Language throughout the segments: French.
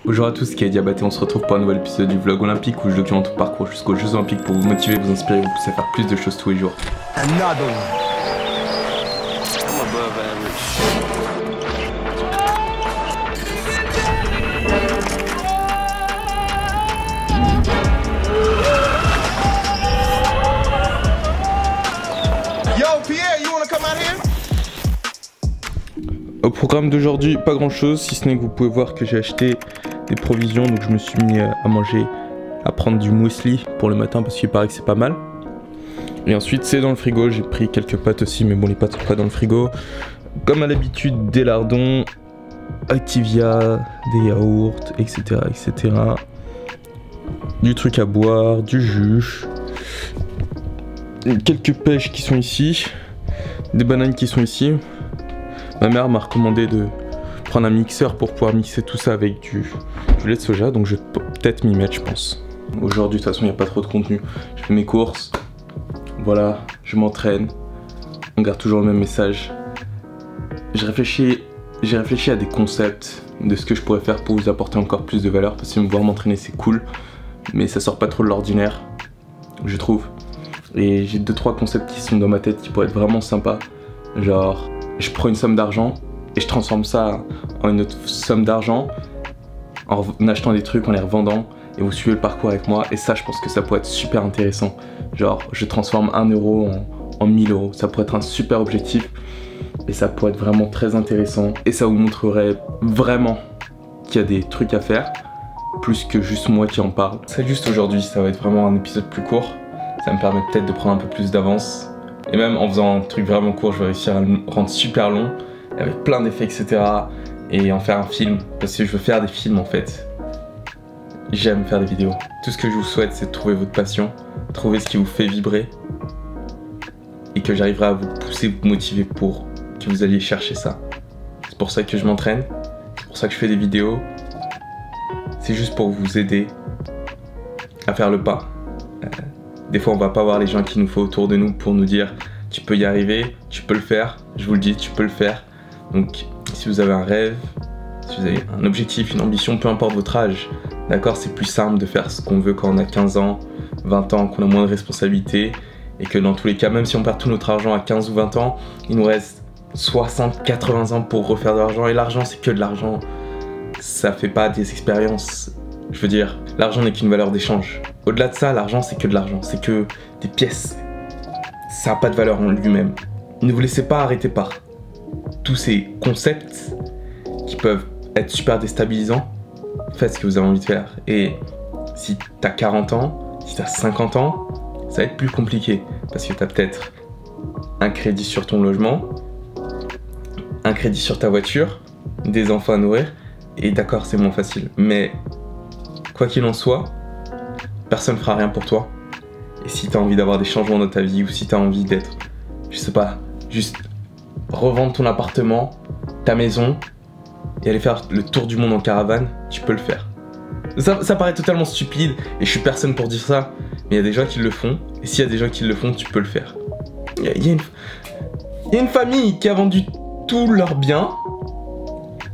Bonjour à tous, c'est Kay Diabaté, on se retrouve pour un nouvel épisode du vlog olympique où je documente tout parcours jusqu'aux Jeux Olympiques pour vous motiver, vous inspirer, vous pousser à faire plus de choses tous les jours. Au programme d'aujourd'hui, pas grand chose, si ce n'est que vous pouvez voir que j'ai acheté des provisions, donc je me suis mis à manger, à prendre du muesli pour le matin parce qu'il paraît que c'est pas mal. Et ensuite c'est dans le frigo, j'ai pris quelques pâtes aussi, mais bon les pâtes sont pas dans le frigo. Comme à l'habitude, des lardons, Activia, des yaourts, etc. etc. Du truc à boire, du jus, quelques pêches qui sont ici, des bananes qui sont ici. Ma mère m'a recommandé de prendre un mixeur pour pouvoir mixer tout ça avec du lait de soja, donc je vais peut-être m'y mettre, je pense. Aujourd'hui, de toute façon, il n'y a pas trop de contenu. Je fais mes courses, voilà, je m'entraîne, on garde toujours le même message. J'ai réfléchi à des concepts de ce que je pourrais faire pour vous apporter encore plus de valeur, parce que me voir m'entraîner, c'est cool, mais ça sort pas trop de l'ordinaire, je trouve. Et j'ai 2-3 concepts qui sont dans ma tête qui pourraient être vraiment sympas, genre... Je prends une somme d'argent et je transforme ça en une autre somme d'argent en achetant des trucs, en les revendant, et vous suivez le parcours avec moi. Et ça, je pense que ça pourrait être super intéressant. Genre, je transforme 1 euro en 1000 euros. Ça pourrait être un super objectif et ça pourrait être vraiment très intéressant. Et ça vous montrerait vraiment qu'il y a des trucs à faire, plus que juste moi qui en parle. C'est juste aujourd'hui, ça va être vraiment un épisode plus court. Ça me permet peut-être de prendre un peu plus d'avance. Et même en faisant un truc vraiment court, je vais réussir à le rendre super long, avec plein d'effets, etc. Et en faire un film, parce que je veux faire des films en fait. J'aime faire des vidéos. Tout ce que je vous souhaite, c'est de trouver votre passion, trouver ce qui vous fait vibrer, et que j'arriverai à vous pousser, vous motiver pour que vous alliez chercher ça. C'est pour ça que je m'entraîne, c'est pour ça que je fais des vidéos. C'est juste pour vous aider à faire le pas. Des fois on va pas voir les gens qu'il nous faut autour de nous pour nous dire tu peux y arriver, tu peux le faire, je vous le dis, tu peux le faire. Donc si vous avez un rêve, si vous avez un objectif, une ambition, peu importe votre âge, d'accord, c'est plus simple de faire ce qu'on veut quand on a 15 ans, 20 ans, qu'on a moins de responsabilités, et que dans tous les cas, même si on perd tout notre argent à 15 ou 20 ans, il nous reste 60, 80 ans pour refaire de l'argent, et l'argent c'est que de l'argent, ça fait pas des expériences. Je veux dire, l'argent n'est qu'une valeur d'échange. Au-delà de ça, l'argent c'est que de l'argent, c'est que des pièces. Ça n'a pas de valeur en lui-même. Ne vous laissez pas arrêter par tous ces concepts qui peuvent être super déstabilisants. Faites ce que vous avez envie de faire. Et si t'as 40 ans, si t'as 50 ans, ça va être plus compliqué. Parce que t'as peut-être un crédit sur ton logement, un crédit sur ta voiture, des enfants à nourrir. Et d'accord, c'est moins facile. Mais quoi qu'il en soit, personne ne fera rien pour toi. Et si tu as envie d'avoir des changements dans ta vie, ou si tu as envie d'être, je sais pas, juste revendre ton appartement, ta maison, et aller faire le tour du monde en caravane, tu peux le faire. Ça paraît totalement stupide, et je suis personne pour dire ça, mais il y a des gens qui le font, et s'il y a des gens qui le font, tu peux le faire. Il y a une famille qui a vendu tous leurs biens,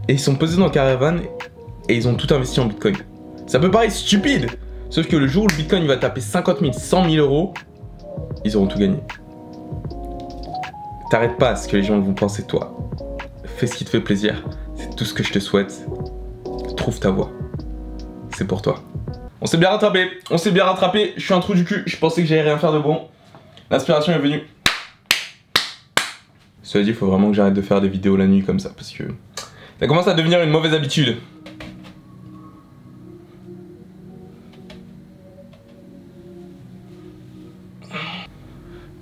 et ils sont posés dans la caravane, et ils ont tout investi en Bitcoin. Ça peut paraître stupide, sauf que le jour où le Bitcoin il va taper 50 000, 100 000 euros, ils auront tout gagné. T'arrêtes pas à ce que les gens vont penser de toi. Fais ce qui te fait plaisir, c'est tout ce que je te souhaite. Trouve ta voie. C'est pour toi. On s'est bien rattrapé, je suis un trou du cul, je pensais que j'allais rien faire de bon. L'inspiration est venue. Cela dit, il faut vraiment que j'arrête de faire des vidéos la nuit comme ça, parce que ça commence à devenir une mauvaise habitude.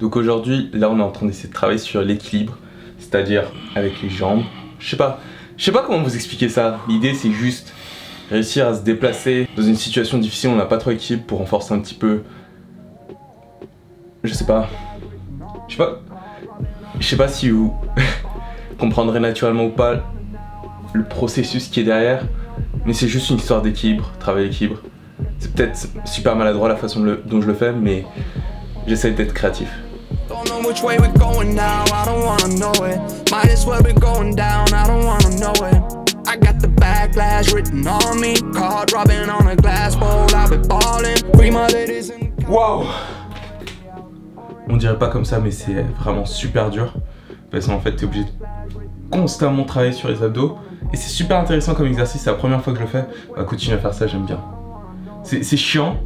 Donc aujourd'hui, là on est en train d'essayer de travailler sur l'équilibre, c'est-à-dire avec les jambes. Je sais pas comment vous expliquer ça. L'idée c'est juste réussir à se déplacer dans une situation difficile, on n'a pas trop d'équilibre pour renforcer un petit peu. Je sais pas si vous comprendrez naturellement ou pas le processus qui est derrière, mais c'est juste une histoire d'équilibre, travail d'équilibre. C'est peut-être super maladroit la façon dont je le fais, mais j'essaie d'être créatif. Don't know which way we're going now, I don't wanna know it. Might as well be going down, I don't wanna know it. I got the bag, backlash written on me. Card robbing on a glass bowl, I've been balling. Free my ladies and... Waouh! On dirait pas comme ça, mais c'est vraiment super dur. Parce qu'en fait, t'es obligé de constamment travailler sur les abdos. Et c'est super intéressant comme exercice, c'est la première fois que je le fais. Bah, continue à faire ça, j'aime bien. C'est chiant,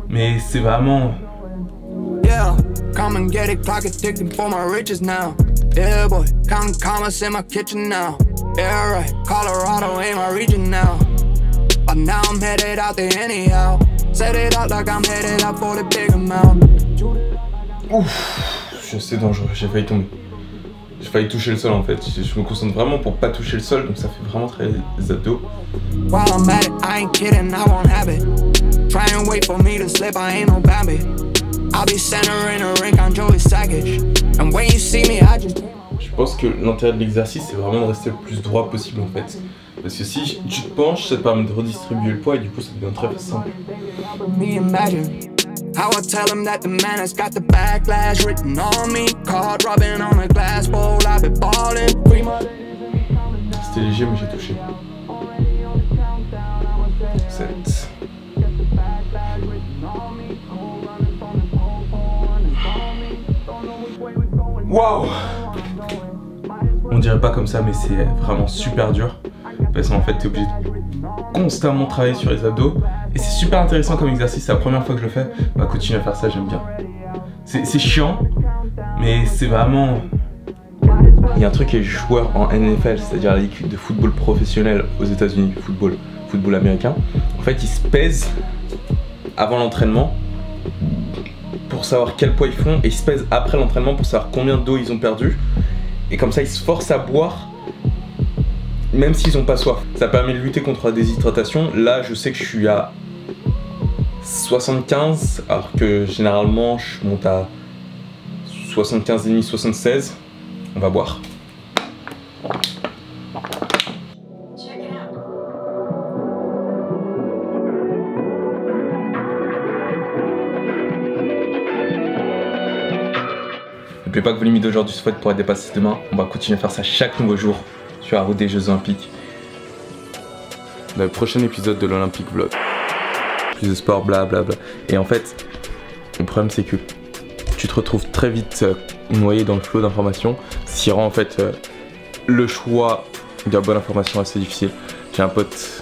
mais c'est vraiment... Yeah, come and get it, clock is ticking for my riches now. Yeah boy, counting commas in my kitchen now. Yeah right, Colorado ain't my region now. But now I'm headed out there anyhow. Set it up like I'm headed out for the big amount. Ouf, c'est dangereux, j'ai failli tomber. J'ai failli toucher le sol en fait. Je me concentre vraiment pour pas toucher le sol, donc ça fait vraiment très les abdos. While I'm at it, I ain't kidding, I won't have it. Try and wait for me to slip, I ain't no Bambi. I'll be centering a rink on Joey Sackage. And when you see me, I just... Je pense que l'intérêt de l'exercice, c'est vraiment de rester le plus droit possible en fait. Parce que si tu te penches, ça te permet de redistribuer le poids et du coup ça devient très simple. How I tell him that the man has got the backlash written on me. Card robbing on a glass bowl, I've been balling. C'était léger mais j'ai touché. 7. Waouh! On dirait pas comme ça mais c'est vraiment super dur. Parce qu'en fait t'es obligé de constamment travailler sur les abdos. Et c'est super intéressant comme exercice, c'est la première fois que je le fais. Bah continue à faire ça, j'aime bien. C'est chiant, mais c'est vraiment... Il y a un truc qui est joueur en NFL, c'est-à-dire la ligue de football professionnel aux États-Unis, football américain. En fait, ils se pèsent avant l'entraînement pour savoir quel poids ils font, et ils se pèsent après l'entraînement pour savoir combien d'eau ils ont perdu. Et comme ça, ils se forcent à boire, même s'ils n'ont pas soif. Ça permet de lutter contre la déshydratation. Là, je sais que je suis à 75, alors que généralement, je monte à 75,5, 76. On va boire. N'oubliez pas que vos limites d'aujourd'hui se souhaitent pour être dépassées demain. On va continuer à faire ça chaque nouveau jour sur la route des Jeux Olympiques. Dans le prochain épisode de l'Olympic Vlog. Plus de sport, blablabla. Et en fait, le problème c'est que tu te retrouves très vite noyé dans le flot d'informations, ce qui rend en fait le choix de la bonne information assez difficile. J'ai un pote